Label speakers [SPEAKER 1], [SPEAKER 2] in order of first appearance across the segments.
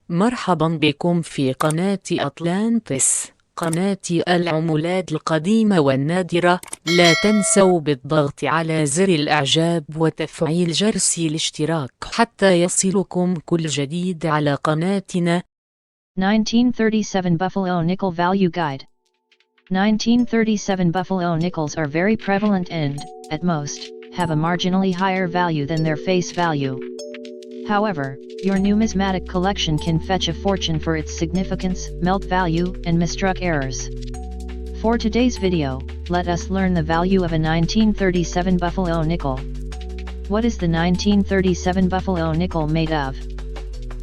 [SPEAKER 1] مرحبا بكم في قناة أطلانتس، قناة العملات القديمة والنادرة. لا تنسوا بالضغط على زر الإعجاب وتفعيل جرس الاشتراك حتى يصلكم كل جديد على قناتنا.
[SPEAKER 2] 1937 Buffalo Nickel Value Guide. 1937 Buffalo nickels are very prevalent and, at most, have a marginally higher value than their face value. However, your numismatic collection can fetch a fortune for its significance, melt value, and misstruck errors. For today's video, let us learn the value of a 1937 Buffalo nickel. What is the 1937 Buffalo nickel made of?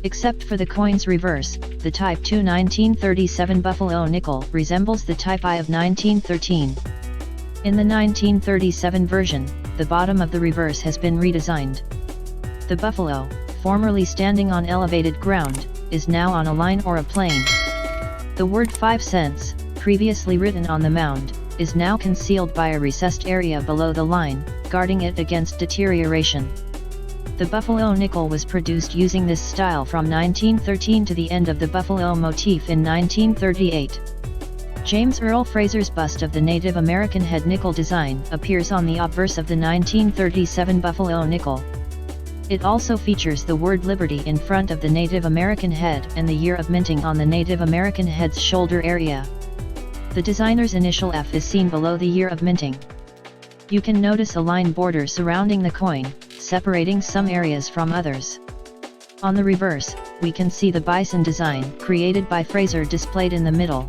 [SPEAKER 2] Except for the coin's reverse, the Type 2 1937 Buffalo nickel resembles the Type I of 1913. In the 1937 version, the bottom of the reverse has been redesigned. The buffalo, formerly standing on elevated ground, is now on a line or a plane. The word 5 cents, previously written on the mound, is now concealed by a recessed area below the line, guarding it against deterioration. The Buffalo nickel was produced using this style from 1913 to the end of the buffalo motif in 1938. James Earl Fraser's bust of the Native American head nickel design appears on the obverse of the 1937 Buffalo nickel. It also features the word Liberty in front of the Native American head and the year of minting on the Native American head's shoulder area. The designer's initial F is seen below the year of minting. You can notice a line border surrounding the coin, separating some areas from others. On the reverse, we can see the bison design created by Fraser displayed in the middle.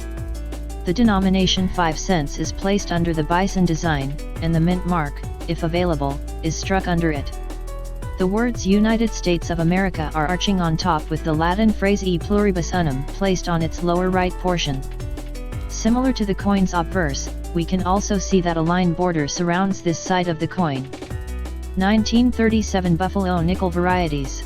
[SPEAKER 2] The denomination 5 cents is placed under the bison design, and the mint mark, if available, is struck under it. The words United States of America are arching on top with the Latin phrase E pluribus unum placed on its lower right portion. Similar to the coin's obverse, we can also see that a line border surrounds this side of the coin. 1937 Buffalo nickel varieties.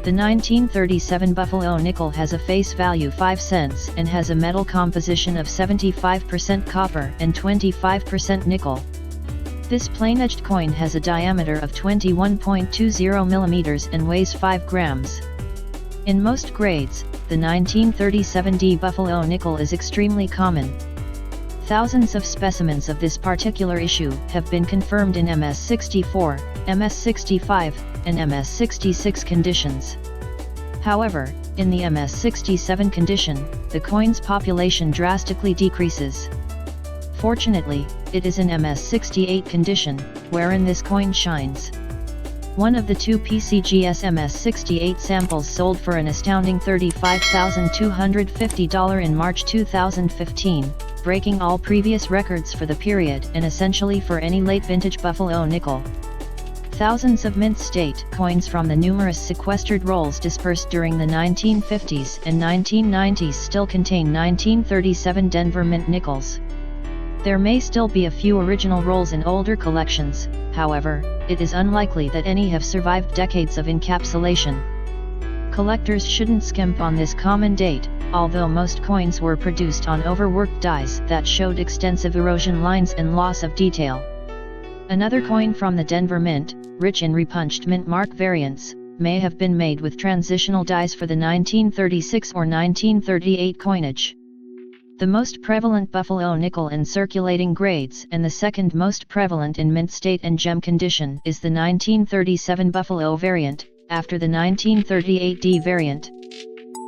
[SPEAKER 2] The 1937 Buffalo nickel has a face value 5 cents and has a metal composition of 75% copper and 25% nickel. This plain-edged coin has a diameter of 21.20 mm and weighs 5 grams. In most grades, the 1937D Buffalo nickel is extremely common. Thousands of specimens of this particular issue have been confirmed in MS64, MS65, and MS66 conditions. However, in the MS67 condition, the coin's population drastically decreases. Fortunately, it is in MS68 condition, wherein this coin shines. One of the two PCGS MS68 samples sold for an astounding $35,250 in March 2015, breaking all previous records for the period and essentially for any late vintage Buffalo nickel. Thousands of mint state coins from the numerous sequestered rolls dispersed during the 1950s and 1990s still contain 1937 Denver mint nickels. There may still be a few original rolls in older collections, however, it is unlikely that any have survived decades of encapsulation. Collectors shouldn't skimp on this common date, although most coins were produced on overworked dies that showed extensive erosion lines and loss of detail. Another coin from the Denver Mint, rich in repunched mint mark variants, may have been made with transitional dies for the 1936 or 1938 coinage. The most prevalent Buffalo nickel in circulating grades and the second most prevalent in mint state and gem condition is the 1937 Buffalo variant, after the 1938D variant.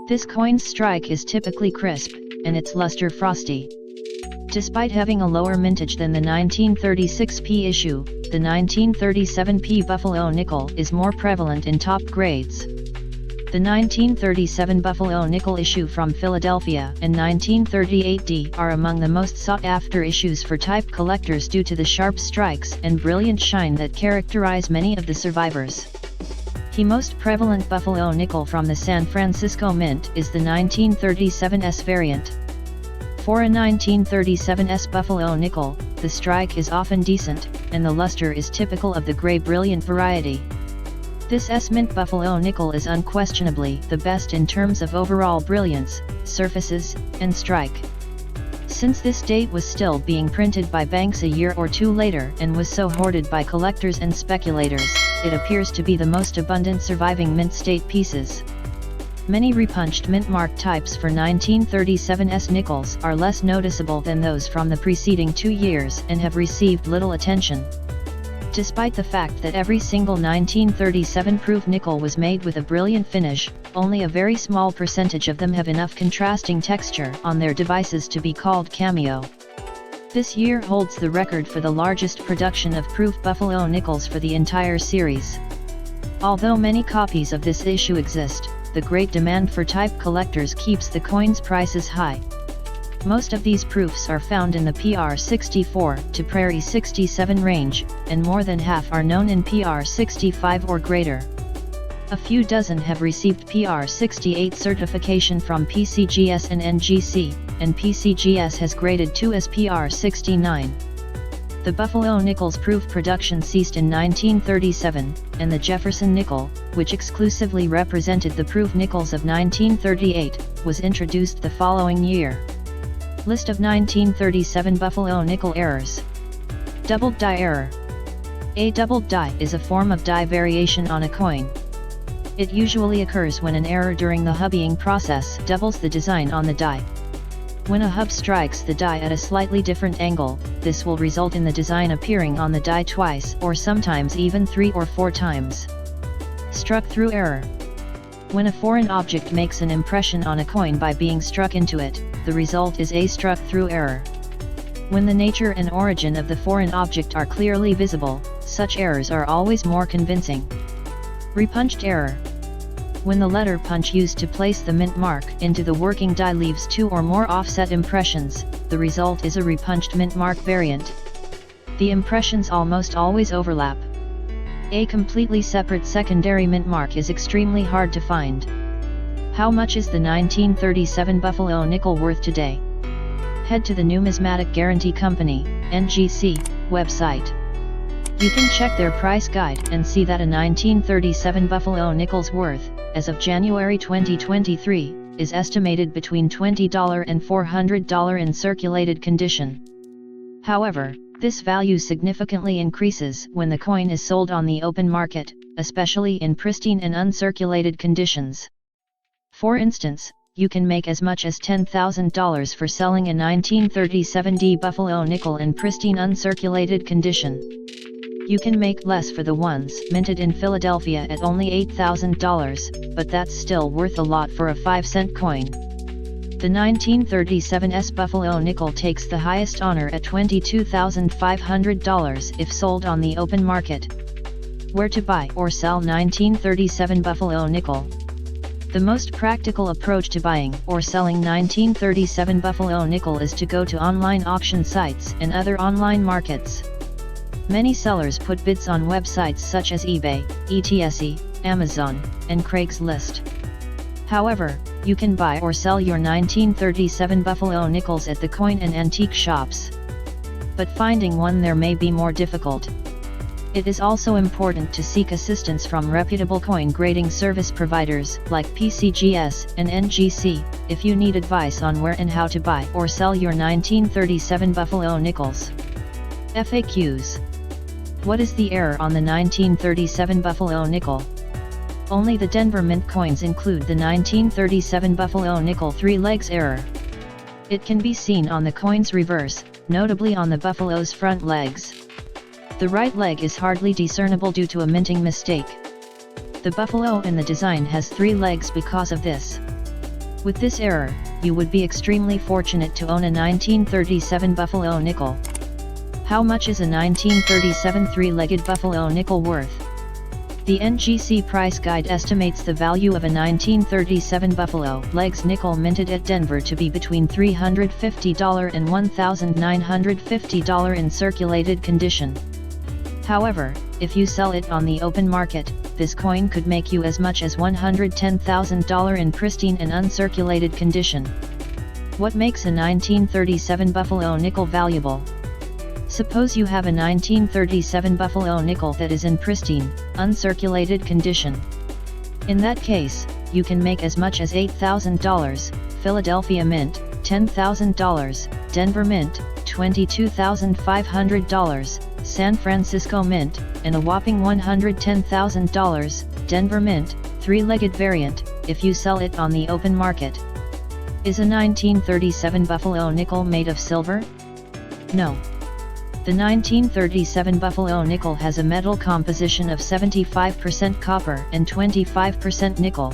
[SPEAKER 2] This coin's strike is typically crisp, and its luster frosty. Despite having a lower mintage than the 1936P issue, the 1937P Buffalo nickel is more prevalent in top grades. The 1937 Buffalo nickel issue from Philadelphia and 1938D are among the most sought-after issues for type collectors due to the sharp strikes and brilliant shine that characterize many of the survivors. The most prevalent Buffalo nickel from the San Francisco Mint is the 1937S variant. For a 1937S Buffalo nickel, the strike is often decent, and the luster is typical of the gray brilliant variety. This S-Mint Buffalo nickel is unquestionably the best in terms of overall brilliance, surfaces, and strike. Since this date was still being printed by banks a year or two later and was so hoarded by collectors and speculators, it appears to be the most abundant surviving mint state pieces. Many repunched mint-mark types for 1937's nickels are less noticeable than those from the preceding 2 years and have received little attention. Despite the fact that every single 1937 proof nickel was made with a brilliant finish, only a very small percentage of them have enough contrasting texture on their devices to be called cameo. This year holds the record for the largest production of proof Buffalo nickels for the entire series. Although many copies of this issue exist, the great demand for type collectors keeps the coin's prices high. Most of these proofs are found in the PR64 to Prairie 67 range, and more than half are known in PR65 or greater. A few dozen have received PR68 certification from PCGS and NGC, and PCGS has graded 2 as PR69. The Buffalo nickel's proof production ceased in 1937, and the Jefferson nickel, which exclusively represented the proof nickels of 1938, was introduced the following year. List of 1937 Buffalo nickel errors. Doubled die error. A doubled die is a form of die variation on a coin. It usually occurs when an error during the hubbying process doubles the design on the die. When a hub strikes the die at a slightly different angle, this will result in the design appearing on the die twice or sometimes even 3 or 4 times. Struck through error. When a foreign object makes an impression on a coin by being struck into it, the result is a struck through error. When the nature and origin of the foreign object are clearly visible, such errors are always more convincing. Repunched error. When the letter punch used to place the mint mark into the working die leaves 2 or more offset impressions, the result is a repunched mint mark variant. The impressions almost always overlap. A completely separate secondary mint mark is extremely hard to find. How much is the 1937 Buffalo nickel worth today? Head to the Numismatic Guarantee Company, NGC, website. You can check their price guide and see that a 1937 Buffalo nickel's worth, as of January 2023, is estimated between $20 and $400 in circulated condition. However, this value significantly increases when the coin is sold on the open market, especially in pristine and uncirculated conditions. For instance, you can make as much as $10,000 for selling a 1937D Buffalo nickel in pristine uncirculated condition. You can make less for the ones minted in Philadelphia at only $8,000, but that's still worth a lot for a 5-cent coin. The 1937's Buffalo nickel takes the highest honor at $22,500 if sold on the open market. Where to buy or sell 1937 Buffalo nickel? The most practical approach to buying or selling 1937 Buffalo nickel is to go to online auction sites and other online markets. Many sellers put bids on websites such as eBay, ETSE, Amazon, and Craigslist. However, you can buy or sell your 1937 Buffalo nickels at the coin and antique shops. But finding one there may be more difficult. It is also important to seek assistance from reputable coin grading service providers like PCGS and NGC, if you need advice on where and how to buy or sell your 1937 Buffalo nickels. FAQs. What is the error on the 1937 Buffalo nickel? Only the Denver Mint coins include the 1937 Buffalo nickel 3 legs error. It can be seen on the coin's reverse, notably on the Buffalo's front legs. The right leg is hardly discernible due to a minting mistake. The Buffalo in the design has 3 legs because of this. With this error, you would be extremely fortunate to own a 1937 Buffalo nickel. How much is a 1937 3-legged Buffalo nickel worth? The NGC price guide estimates the value of a 1937 Buffalo legs nickel minted at Denver to be between $350 and $1,950 in circulated condition. However, if you sell it on the open market, this coin could make you as much as $110,000 in pristine and uncirculated condition. What makes a 1937 Buffalo nickel valuable? Suppose you have a 1937 Buffalo nickel that is in pristine, uncirculated condition. In that case, you can make as much as $8,000, Philadelphia Mint, $10,000, Denver Mint, $22,500, San Francisco Mint, and a whopping $110,000, Denver Mint, 3-legged variant, if you sell it on the open market. Is a 1937 Buffalo nickel made of silver? No. The 1937 Buffalo nickel has a metal composition of 75% copper and 25% nickel,